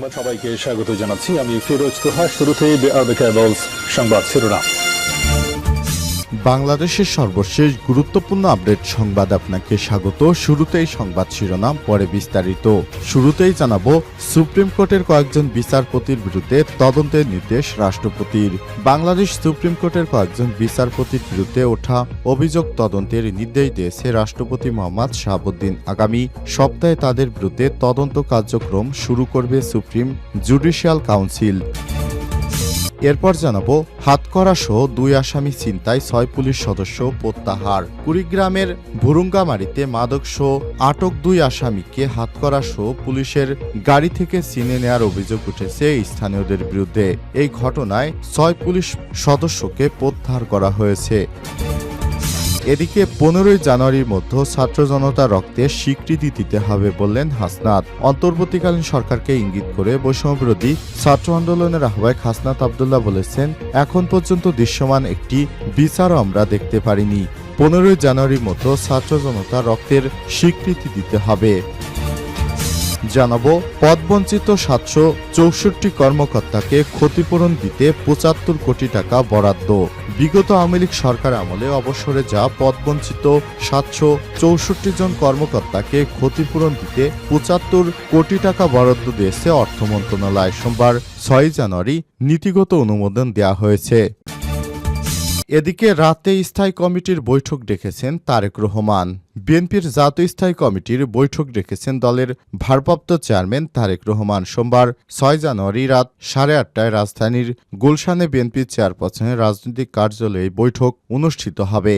সংবাদ সবাইকে স্বাগত জানাচ্ছি। আমি ফিরোজ তোহা। শুরুতেই সংবাদ শিরোনাম। বাংলাদেশের সর্বশেষ গুরুত্বপূর্ণ আপডেট সংবাদ আপনাকে স্বাগত। শুরুতেই সংবাদ শিরোনাম, পরে বিস্তারিত। শুরুতেই জানাবো, সুপ্রিম কোর্টের কয়েকজন বিচারপতির বিরুদ্ধে তদন্তের নির্দেশ রাষ্ট্রপতির। বাংলাদেশ সুপ্রিম কোর্টের কয়েকজন বিচারপতির বিরুদ্ধে ওঠা অভিযোগ তদন্তের নির্দেশ দিয়েছে রাষ্ট্রপতি মোহাম্মদ শাহাবুদ্দিন। আগামী সপ্তাহে তাদের বিরুদ্ধে তদন্ত কার্যক্রম শুরু করবে সুপ্রিম জুডিশিয়াল কাউন্সিল। এরপর জানাবো, হাতকড়া সহ 2 আসামি ছিনতাই, 6 পুলিশ সদস্য প্রত্যাহার। কুড়িগ্রামের ভুরুঙ্গামারীতে মাদক সহ আটক 2 আসামিকে হাতকড়া সহ পুলিশের গাড়ি থেকে ছিনে নেওয়ার অভিযোগ উঠেছে স্থানীয়দের বিরুদ্ধে। এই ঘটনায় 6 পুলিশ সদস্যকে প্রত্যাহার করা হয়েছে। এদিকে 15 জানুয়ারির মধ্যে ছাত্র জনতার রক্তে স্বীকৃতি দিতে হবে বললেন হাসনাত। অন্তর্বর্তীকালীন সরকারকে ইঙ্গিত করে বৈষম্যবিরোধী ছাত্র আন্দোলনের আহ্বায়ক হাসনাত আব্দুল্লাহ বলেছেন, এখন পর্যন্ত দৃশ্যমান একটি বিচারও আমরা দেখতে পারিনি। 15 জানুয়ারির মধ্যে ছাত্র জনতার রক্তের স্বীকৃতি দিতে হবে। জানাবো, পদবঞ্চিত 764 কর্মকর্তাকে ক্ষতিপূরণ দিতে 75 কোটি টাকা বরাদ্দ। বিগত আওয়ামী লীগ সরকার আমলে অবসরে যা পদবঞ্চিত 764 জন কর্মকর্তাকে ক্ষতিপূরণ দিতে 75 কোটি টাকা বরাদ্দ দিয়েছে অর্থ মন্ত্রণালয়। সোমবার 6 জানুয়ারি নীতিগত অনুমোদন দেওয়া হয়েছে। এদিকে রাতে স্থায়ী কমিটির বৈঠক ডেকেছেন তারেক রহমান। বিএনপির জাতীয় স্থায়ী কমিটির বৈঠক ডেকেছেন দলের ভারপ্রাপ্ত চেয়ারম্যান তারেক রহমান। সোমবার 6 জানুয়ারি রাত 8:30টায় রাজধানীর গুলশানে বিএনপির চেয়ারপারসনের রাজনৈতিক কার্যালয়ে বৈঠক অনুষ্ঠিত হবে।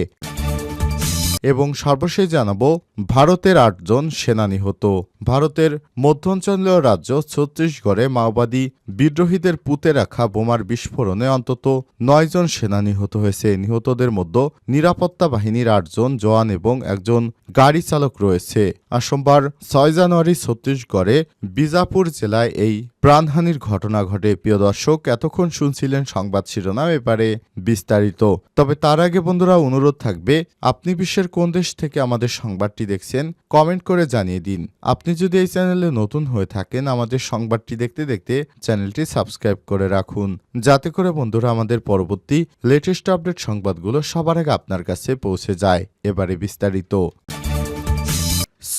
এবং সর্বশেষ জানাবো, ভারতের 8 জন সেনা নিহত। ভারতের মধ্যাঞ্চলীয় রাজ্য ছত্তিশগড়ে মাওবাদী বিদ্রোহীদের পুঁতে রাখা বোমার বিস্ফোরণে অন্তত 9 জন সেনা নিহত হয়েছে। নিহতদের মধ্যে নিরাপত্তা বাহিনীর 8 জন জওয়ান এবং একজন গাড়ি চালক রয়েছে। আর সোমবার 6 জানুয়ারি ছত্তিশগড়ে বিজাপুর জেলায় এই প্রাণহানির ঘটনা ঘটে। প্রিয় দর্শক, এতক্ষণ শুনছিলেন সংবাদ শিরোনাম, এবারে বিস্তারিত। তবে তার আগে বন্ধুরা, অনুরোধ থাকবে, আপনি বিশ্বের কোন দেশ থেকে আমাদের সংবাদটি দেখছেন কমেন্ট করে জানিয়ে দিন। আপনি যদি এই চ্যানেলে নতুন হয়ে থাকেন, আমাদের সংবাদটি দেখতে দেখতে চ্যানেলটি সাবস্ক্রাইব করে রাখুন, যাতে করে বন্ধুরা আমাদের পরবর্তী লেটেস্ট আপডেট সংবাদগুলো সবার আগে আপনার কাছে পৌঁছে যায়। এবারে বিস্তারিত।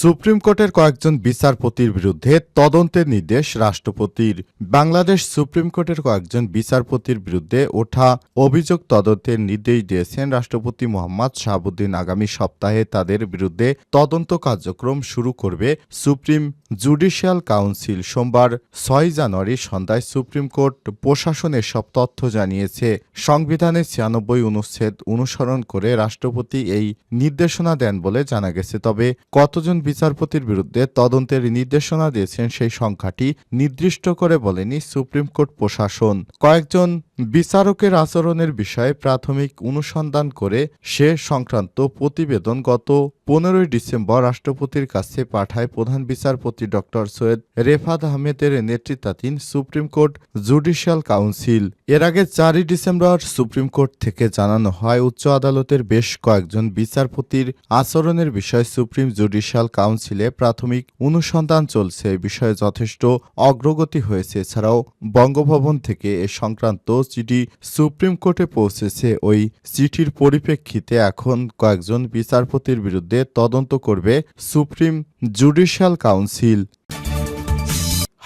সুপ্রিম কোর্টের কয়েকজন বিচারপতির বিরুদ্ধে তদন্তের নির্দেশ রাষ্ট্রপতির। বাংলাদেশ সুপ্রিম কোর্টের কয়েকজন বিচারপতির বিরুদ্ধে ওঠা অভিযোগ তদন্তের নির্দেশ দিয়েছেন রাষ্ট্রপতি মোহাম্মদ শাহাবুদ্দিন। আগামী সপ্তাহে তাদের বিরুদ্ধে তদন্ত কার্যক্রম শুরু করবে সুপ্রিম জুডিশিয়াল কাউন্সিল। সোমবার 6 জানুয়ারি সন্ধ্যায় সুপ্রিম কোর্ট প্রশাসন এসব তথ্য জানিয়েছে। সংবিধানের 96 অনুচ্ছেদ অনুসরণ করে রাষ্ট্রপতি এই নির্দেশনা দেন বলে জানা গেছে। তবে কতজন বিচারপতির বিরুদ্ধে তদন্তের নির্দেশনা দিয়েছেন সেই সংখ্যাটি নির্দিষ্ট করে বলেনি সুপ্রিম কোর্ট প্রশাসন। কয়েকজন বিচারকের আচরণের বিষয়ে প্রাথমিক অনুসন্ধান করে সে সংক্রান্ত প্রতিবেদন গত 15 ডিসেম্বর রাষ্ট্রপতির কাছে পাঠায় প্রধান বিচারপতি ডক্টর সৈয়দ রেফাত আহমেদের নেতৃত্বাধীন সুপ্রিম কোর্ট জুডিশিয়াল কাউন্সিল। এর আগে 4 ডিসেম্বর সুপ্রিম কোর্ট থেকে জানানো হয়, উচ্চ আদালতের বেশ কয়েকজন বিচারপতির আচরণের বিষয়ে সুপ্রিম জুডিশিয়াল কাউন্সিলে প্রাথমিক অনুসন্ধান চলছে। এই বিষয়ে যথেষ্ট অগ্রগতি হয়েছে। এছাড়াও বঙ্গভবন থেকে এ সংক্রান্ত চিঠি সুপ্রিম কোর্টে পৌঁছেছে। ওই চিঠির পরিপ্রেক্ষিতে এখন কয়েকজন বিচারপতির বিরুদ্ধে তদন্ত করবে সুপ্রিম জুডিশিয়াল কাউন্সিল।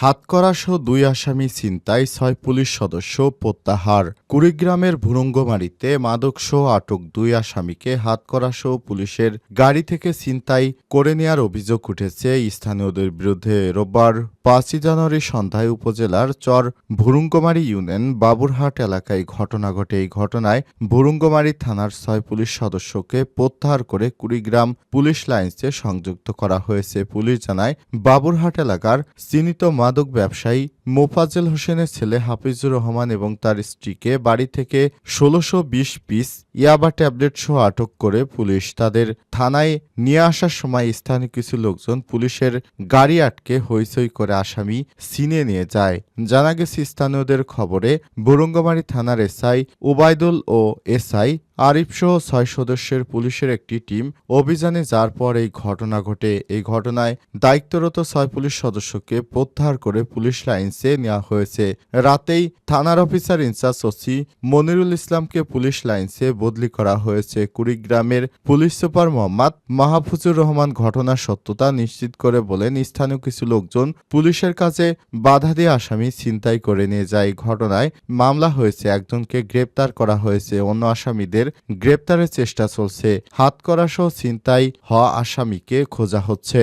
হাতকড়া সহ 2 আসামি ছিনতাই, 6 পুলিশ সদস্য প্রত্যাহার। কুড়িগ্রামের ভুরুঙ্গমারীতে মাদক সহ আটক 2 আসামিকে হাতকড়া সহ পুলিশের গাড়ি থেকে ছিনতাই করে নেওয়ার অভিযোগ উঠেছে স্থানীয়দের বিরুদ্ধে। রোববার 5 জানুয়ারি সন্ধ্যায় উপজেলার চর ভুরুঙ্গমারী ইউনিয়ন বাবুরহাট এলাকায় ঘটনা ঘটে। এই ঘটনায় ভুরুঙ্গমারী থানার 6 পুলিশ সদস্যকে প্রত্যাহার করে কুড়িগ্রাম পুলিশ লাইন্সে সংযুক্ত করা হয়েছে। পুলিশ জানায়, বাবুরহাট এলাকার চিহ্নিত মাদক ব্যবসায়ী মোফাজ্জল হোসেনের ছেলে হাফিজুর রহমান এবং তার স্ত্রীকে বাড়ি থেকে 1620 পিস ইয়াবা ট্যাবলেট সহ আটক করে পুলিশ তাদের থানায় নিয়ে আসার সময় স্থানীয় কিছু লোকজন পুলিশের গাড়ি আটকে হইচই করে আসামি ছিনিয়ে নিয়ে যায়। জানা গেছে, স্থানীয়দের খবরে ভুরুঙ্গমারী থানার এসআই ওবায়দুল ও এসআই আরিফ সহ 6 সদস্যের পুলিশের একটি টিম অভিযানে যাওয়ার পর এই ঘটনা ঘটে। এই ঘটনায় দায়িত্বরত 6 পুলিশ সদস্যকে প্রত্যাহার করে পুলিশ লাইন্সে নেওয়া হয়েছে। রাতেই থানার অফিসার ইনচার্জ ওসি মনিরুল ইসলামকে পুলিশ লাইন্সে বদলি করা হয়েছে। কুড়িগ্রামের পুলিশ সুপার মোহাম্মদ মাহফুজুর রহমান ঘটনার সত্যতা নিশ্চিত করে বলেন, স্থানীয় কিছু লোকজন পুলিশের কাছে বাধা দিয়ে আসামি ছিনতাই করে নিয়ে যায়। ঘটনায় মামলা হয়েছে, একজনকে গ্রেপ্তার করা হয়েছে, অন্য আসামিদের গ্রেপ্তারের চেষ্টা চলছে। হাতকড়া সহ ছিনতাই হওয়া আসামিকে খোঁজা হচ্ছে।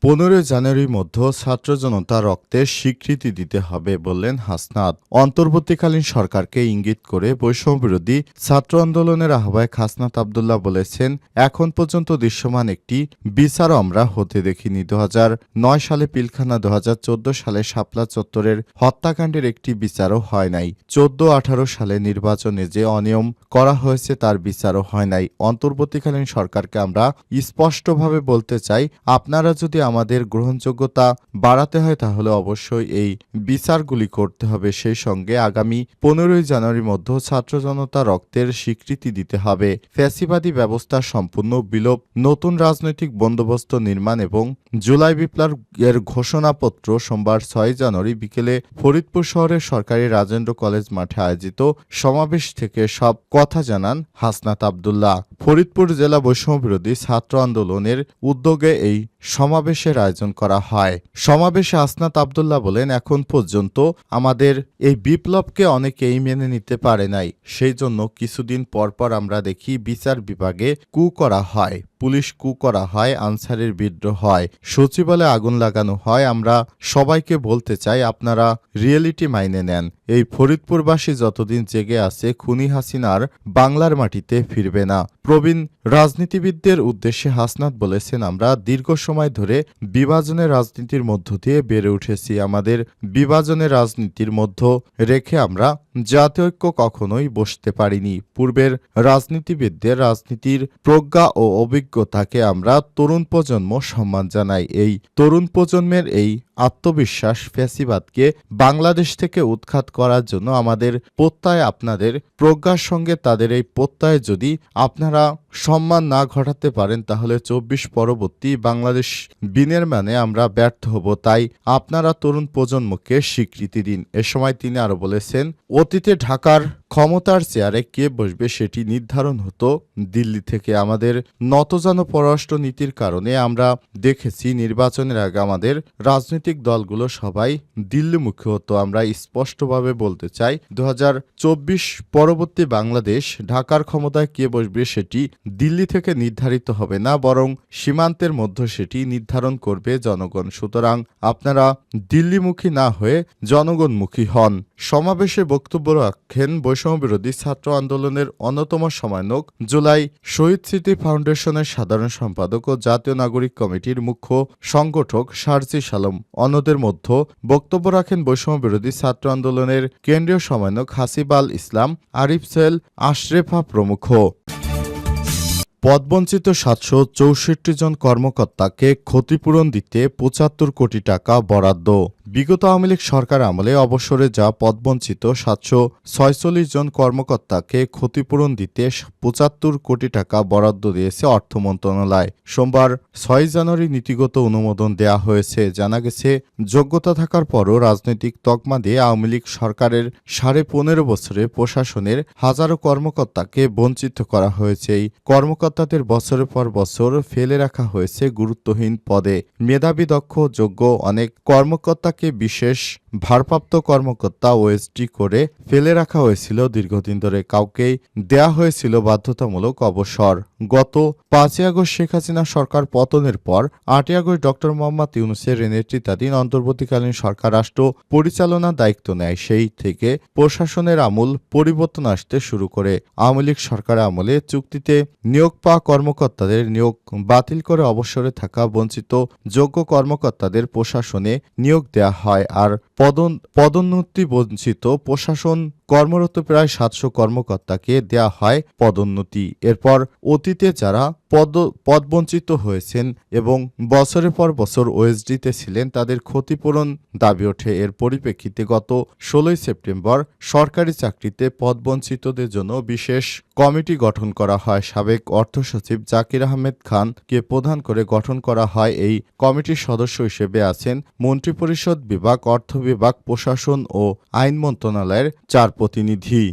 15 জানুয়ারির মধ্যে ছাত্র জনতা রক্তের স্বীকৃতি দিতে হবে বললেন হাসনাত। অন্তর্বর্তীকালীন সরকারকে ইঙ্গিত করে বৈষম্যবিরোধী ছাত্র আন্দোলনের আহ্বায়ক হাসনাত আব্দুল্লাহ বলেছেন, এখন পর্যন্ত দৃশ্যমান একটি বিচারও আমরা হতে দেখিনি। 2009 সালে পিলখানা, 2014 সালে শাপলা চত্বরের হত্যাকাণ্ডের একটি বিচারও হয় নাই। 14-18 সালে নির্বাচনে যে অনিয়ম করা হয়েছে তার বিচারও হয় নাই। অন্তর্বর্তীকালীন সরকারকে আমরা স্পষ্টভাবে বলতে চাই, আপনারা যদি আমাদের গ্রহণযোগ্যতা বাড়াতে হয় তাহলে অবশ্যই এই বিচারগুলি করতে হবে। সেই সঙ্গে আগামী 15 জানুয়ারির মধ্যে ছাত্র জনতা রক্তের স্বীকৃতি দিতে হবে। ফ্যাসিবাদী ব্যবস্থা সম্পূর্ণ বিলোপ, নতুন রাজনৈতিক বন্দোবস্ত নির্মাণ এবং জুলাই বিপ্লবের ঘোষণাপত্র। সোমবার 6 জানুয়ারি বিকেলে ফরিদপুর শহরের সরকারি রাজেন্দ্র কলেজ মাঠে আয়োজিত সমাবেশ থেকে সব কথা জানান হাসনাত আব্দুল্লাহ। ফরিদপুর জেলা বৈষম্যবিরোধী ছাত্র আন্দোলনের উদ্যোগে এই সমাবেশের আয়োজন করা হয়। সমাবেশে হাসনাত আব্দুল্লাহ বলেন, এখন পর্যন্ত আমাদের এই বিপ্লবকে অনেকেই মেনে নিতে পারে নাই। সেই জন্য কিছুদিন পর পর আমরা দেখি বিচার বিভাগে কু করা হয়, পুলিশ কু করা হয়, আনসারের বিদ্রোহ হয়, সচিবালয়ে আগুন লাগানো হয়। আমরা সবাইকে বলতে চাই, আপনারা রিয়েলিটি মাইনে নেন। এই ফরিদপুরবাসী যতদিন জেগে আছে, খুনি হাসিনার বাংলার মাটিতে ফিরবে না। প্রবীণ রাজনীতিবিদদের উদ্দেশ্যে হাসনাত বলেছেন, আমরা দীর্ঘ সময় ধরে বিভাজনের রাজনীতির মধ্য দিয়ে বেড়ে উঠেছি। আমাদের বিভাজনের রাজনীতির মধ্য রেখে আমরা জাতীয় ঐক্য কখনোই বসতে পারিনি। পূর্বের রাজনীতিবিদদের রাজনীতির প্রজ্ঞা ও অভিজ্ঞতাকে আমরা তরুণ প্রজন্ম সম্মান জানাই। এই তরুণ প্রজন্মের এই আত্মবিশ্বাস ফ্যাসিবাদকে বাংলাদেশ থেকে উৎখাত করার জন্য আমাদের প্রত্যয়, আপনাদের প্রজ্ঞার সঙ্গে তাদের এই প্রত্যয় যদি আপনারা সম্মান না ঘটাতে পারেন তাহলে 24 পরবর্তী বাংলাদেশ বিনির্মাণে আমরা ব্যর্থ হব। তাই আপনারা তরুণ প্রজন্মকে স্বীকৃতি দিন। এ সময় তিনি আরো বলেছেন, অতীতে ঢাকার ক্ষমতার চেয়ারে কে বসবে সেটি নির্ধারণ হতো দিল্লি থেকে। আমাদের নতজানো পররাষ্ট্র নীতির কারণে আমরা দেখেছি নির্বাচনের আগে আমাদের রাজনৈতিক দলগুলো সবাই দিল্লিমুখী হতো। আমরা স্পষ্টভাবে বলতে চাই, 2024 পরবর্তী বাংলাদেশ ঢাকার ক্ষমতায় কে বসবে সেটি দিল্লি থেকে নির্ধারিত হবে না, বরং সীমান্তের মধ্যে সেটি নির্ধারণ করবে জনগণ। সুতরাং আপনারা দিল্লিমুখী না হয়ে জনগণমুখী হন। সমাবেশে বক্তব্য রাখেন বৈষম্যবিরোধী ছাত্র আন্দোলনের অন্যতম সমন্বয়ক, জুলাই শহীদ স্মৃতি ফাউন্ডেশনের সাধারণ সম্পাদক ও জাতীয় নাগরিক কমিটির মুখ্য সংগঠক শারজিস আলম। অন্যদের মধ্যে বক্তব্য রাখেন বৈষম্যবিরোধী ছাত্র আন্দোলনের কেন্দ্রীয় সমন্বয়ক হাসিব আল ইসলাম, আরিফ সেল, আশরেফা প্রমুখ। পদবঞ্চিত 764 জন কর্মকর্তাকে ক্ষতিপূরণ দিতে 75 কোটি টাকা বরাদ্দ। বিগত আওয়ামী লীগ সরকার আমলে অবসরে যা পদবঞ্চিত 746 জন কর্মকর্তাকে ক্ষতিপূরণ দিতে 75 কোটি টাকা বরাদ্দ দিয়েছে অর্থ মন্ত্রণালয়। সোমবার 6 জানুয়ারি নীতিগত অনুমোদন দেয়া হয়েছে। জানা গেছে, যোগ্যতা থাকার পরও রাজনৈতিক তকমা দিয়ে আওয়ামী লীগ সরকারের 15.5 বছরে প্রশাসনের হাজারো কর্মকর্তাকে বঞ্চিত করা হয়েছে। এই কর্মকর্তাদের বছরের পর বছর ফেলে রাখা হয়েছে গুরুত্বহীন পদে। মেধাবী, দক্ষ, যোগ্য অনেক কর্মকর্তাকে বিশেষ ভারপ্রাপ্ত কর্মকর্তা ওএসডি করে ফেলে রাখা হয়েছিল দীর্ঘদিন ধরে। কাউকেই দেয়া হয়েছিল বাধ্যতামূলক অবসর। গত 5 আগস্ট শেখ হাসিনা সরকার পতনের পর 8 আগস্ট ডক্টর মোহাম্মদ ইউনূসের নেতৃত্বাধীন অন্তর্বর্তীকালীন সরকার রাষ্ট্র পরিচালনার দায়িত্ব নেয়। সেই থেকে প্রশাসনের আমূল পরিবর্তন আসতে শুরু করে। আওয়ামী লীগ সরকার আমলে চুক্তিতে নিয়োগ পাওয়া কর্মকর্তাদের নিয়োগ বাতিল করে অবসরে থাকা বঞ্চিত যোগ্য কর্মকর্তাদের প্রশাসনে নিয়োগ দেয়া হয়। আর পদোন্নতি বঞ্চিত প্রশাসন কর্মরত প্রায় 700 কর্মকর্তাকে দেয়া হয় পদোন্নতি। এরপর অতীতে যারা পদবঞ্চিত হয়েছেন এবং বছরের পর বছর ওএসডিতে ছিলেন, তাদের ক্ষতিপূরণ দাবি ওঠে। এর পরিপ্রেক্ষিতে গত 16 সেপ্টেম্বর সরকারি চাকরিতে পদবঞ্চিতদের জন্য বিশেষ কমিটি গঠন করা হয়। সাবেক অর্থ সচিব জাকির আহমেদ খানকে প্রধান করে গঠন করা হয়। এই কমিটির সদস্য হিসেবে আছেন মন্ত্রিপরিষদ বিভাগ, অর্থ বিভাগ, প্রশাসন ও আইন মন্ত্রণালয়ের 4 প্রতিনিধি।